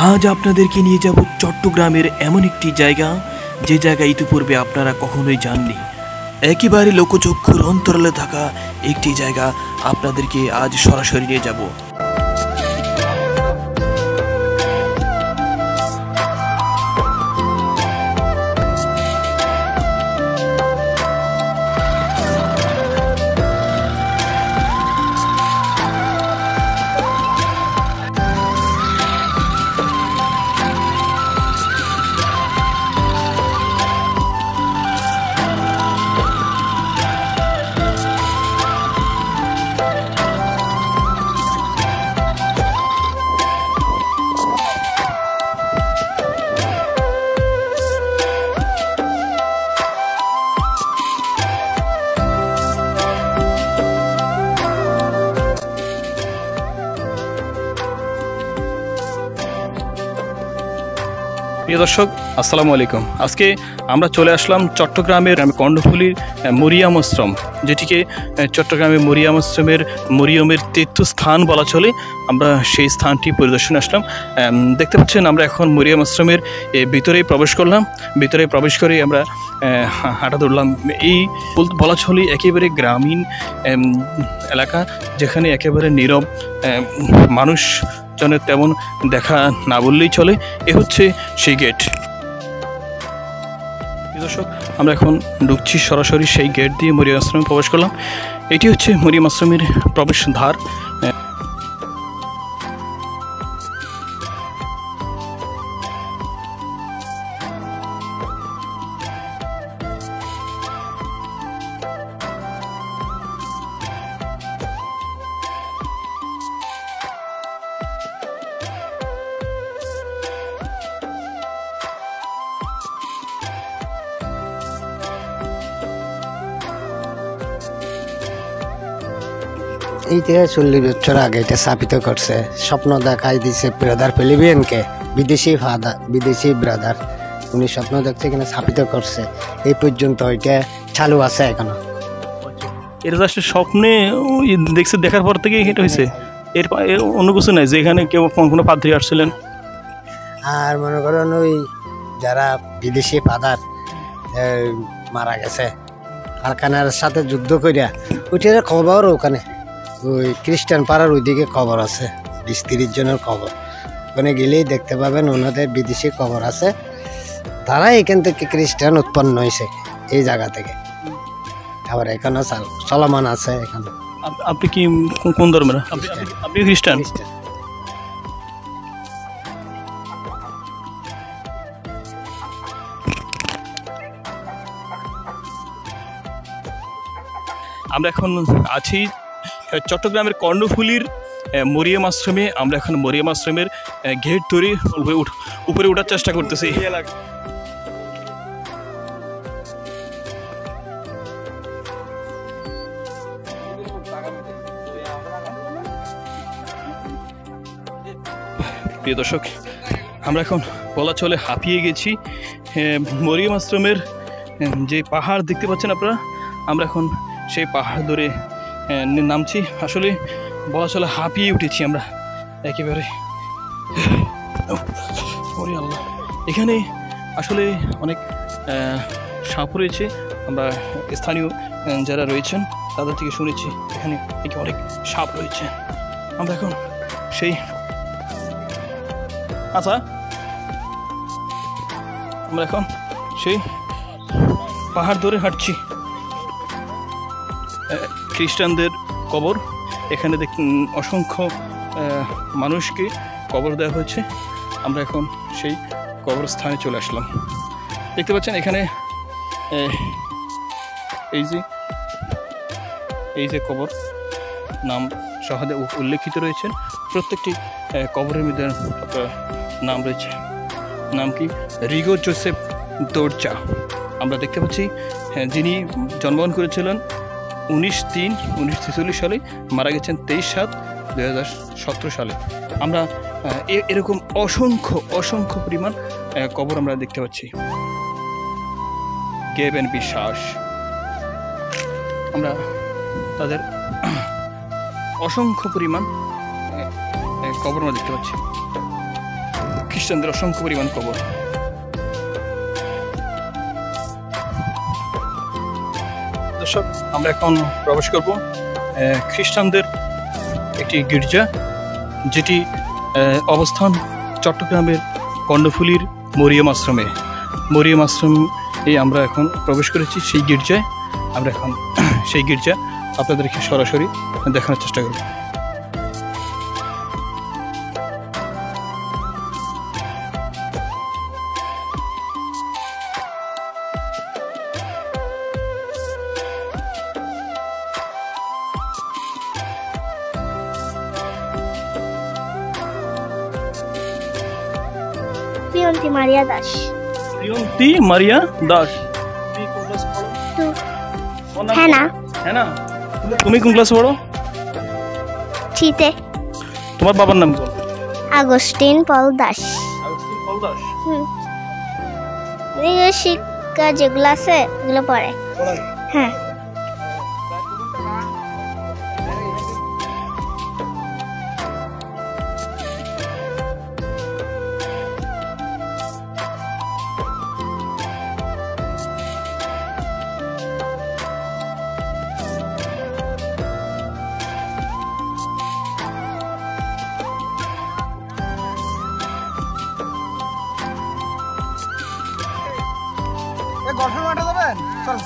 আজ আপনাদেরকে নিয়ে যাব চট্টগ্রামের এমন একটি জায়গা, যে জায়গা ইতিপূর্বে আপনারা কখনোই যাননি। একেবারে লোকচক্ষুর অন্তরালে থাকা একটি জায়গা আপনাদেরকে আজ সরাসরি নিয়ে যাব। প্রিয় দর্শক, আসসালামু আলাইকুম। আজকে আমরা চলে আসলাম চট্টগ্রামের কর্ণফুলীর মরিয়ম আশ্রম, যেটিকে চট্টগ্রামের মরিয়ম আশ্রমের মরিয়মের তীর্থস্থান বলা চলে। আমরা সেই স্থানটি পরিদর্শনে আসলাম। দেখতে পাচ্ছেন, আমরা এখন মরিয়ম আশ্রমের ভিতরেই প্রবেশ করলাম। ভিতরে প্রবেশ করে আমরা হাঁটা ধরলাম। এই বলা চলে একেবারে গ্রামীণ এলাকা, যেখানে একেবারে নীরব, মানুষ জনের তেমন দেখা না বললেই চলে। এ হচ্ছে সেই গেট। দর্শক, আমরা এখন ঢুকছি সরাসরি সেই গেট দিয়ে মরিয়ম আশ্রমে প্রবেশ করলাম। এটি হচ্ছে মরিয়ম আশ্রমের প্রবেশ দ্বার। এই থেকে 40 বছর আগে এটা স্থাপিত করছে। স্বপ্ন দেখাই দিছে ব্রাদার ফিলিপিয়ানকে, বিদেশি ব্রাদার। উনি স্বপ্ন দেখছে, এখানে স্থাপিত করছে। এই পর্যন্ত এটা চালু আছে এখনো। এটা আসলে স্বপ্নে দেখছে, দেখার পর থেকে এটা হয়েছে। এর অন্য কিছু নাই যে এখানে কেউ কোনো পাদ্রী আসছিলেন। আর মনে করেন ওই যারা বিদেশি ফাদার মারা গেছে, কারখানার সাথে যুদ্ধ করিয়া, ওইটার খবর ওখানে ওই খ্রিস্টান পাড়ার ওইদিকে খবর আছে। 20-30 জনের খবর ওখানে গেলেই দেখতে পাবেন। ওনাদের বিদেশি খবর আছে, তারা এখান থেকে খ্রিস্টান উৎপন্ন হয়েছে এই জায়গা থেকে। আবার এখানে চলমান আছে এখানে। আপনি কি কোন ধর্মের? আপনি খ্রিস্টান? আমরা এখন আছি চট্টগ্রামের কর্ণফুলীর মরিয়ম আশ্রমে। আমরা এখন মরিয়ম আশ্রমের গেট ধরে উপরে ওঠার চেষ্টা করতেছি। প্রিয় দর্শক, আমরা এখন বলা চলে হাঁপিয়ে গেছি। মরিয়ম আশ্রমের যে পাহাড় দেখতে পাচ্ছেন আপনারা, আমরা এখন সেই পাহাড় ধরে নামছি। আসলে বলা চলে হাঁপিয়ে উঠেছি আমরা একেবারে। আল্লাহ, এখানে আসলে অনেক সাপ রয়েছে। আমরা স্থানীয় যারা রয়েছেন তাদের থেকে শুনেছি এখানে অনেক সাপ রয়েছে। আমরা এখন সেই আমরা এখন সেই পাহাড় ধরে হাঁটছি। খ্রিস্টানদের কবর, এখানে অসংখ্য মানুষকে কবর দেওয়া হয়েছে। আমরা এখন সেই কবরস্থানে চলে আসলাম। দেখতে পাচ্ছেন এখানে এই যে কবর নাম সহজে উল্লেখিত রয়েছে। প্রত্যেকটি কবরের মধ্যে নাম রয়েছে। নাম কি? রিগো জোসেফ দোরচা। আমরা দেখতে পাচ্ছি যিনি জন্মগ্রহণ করেছিলেন 1946 সালে, মারা গেছেন 23/7/2017 সালে। আমরা এরকম অসংখ্য পরিমাণ কবর আমরা দেখতে পাচ্ছি। গেবেন বিশ্বাস, আমরা তাদের অসংখ্য পরিমাণ কবর আমরা দেখতে পাচ্ছি। খ্রিস্টানদের অসংখ্য পরিমাণ কবর। দর্শক, আমরা এখন প্রবেশ করব খ্রিস্টানদের একটি গির্জা, যেটি অবস্থান চট্টগ্রামের কর্ণফুলীর মরিয়ম আশ্রমে। মরিয়ম আশ্রমে আমরা এখন প্রবেশ করেছি, সেই গির্জায়। আমরা এখন সেই গির্জা আপনাদেরকে সরাসরি দেখানোর চেষ্টা করব। প্রিয়ন্তী মারিয়া দাস। প্রিয়ন্তী মারিয়া দাস। হ্যাঁ না, হ্যাঁ না, তুমি কোন ক্লাসে পড়ো? থ্রিতে। তোমার বাবার নাম কি? আগস্টিন পল দাস। আগস্টিন পল দাস। শিক্ষা যেগুলো আছে ওগুলো পড়ে। হ্যাঁ। গঠন মাঠে যাবেন চল।